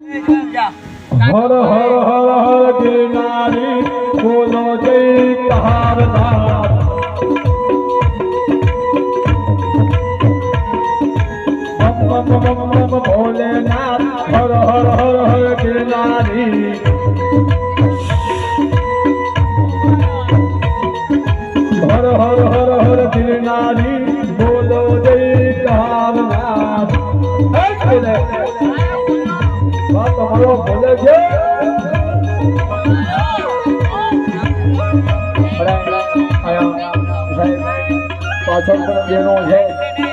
હર હર હર હર ગિરનારી બોલો જય તારનાથ બમ બમ બમ બમ ભોલેનાથ હર હર હર હર ગિરનારી હર હર હર હર ગિરનારી બોલો જય તારનાથ બોલે વાત તમારો બોલે છે પાછળ પણ બેનો છે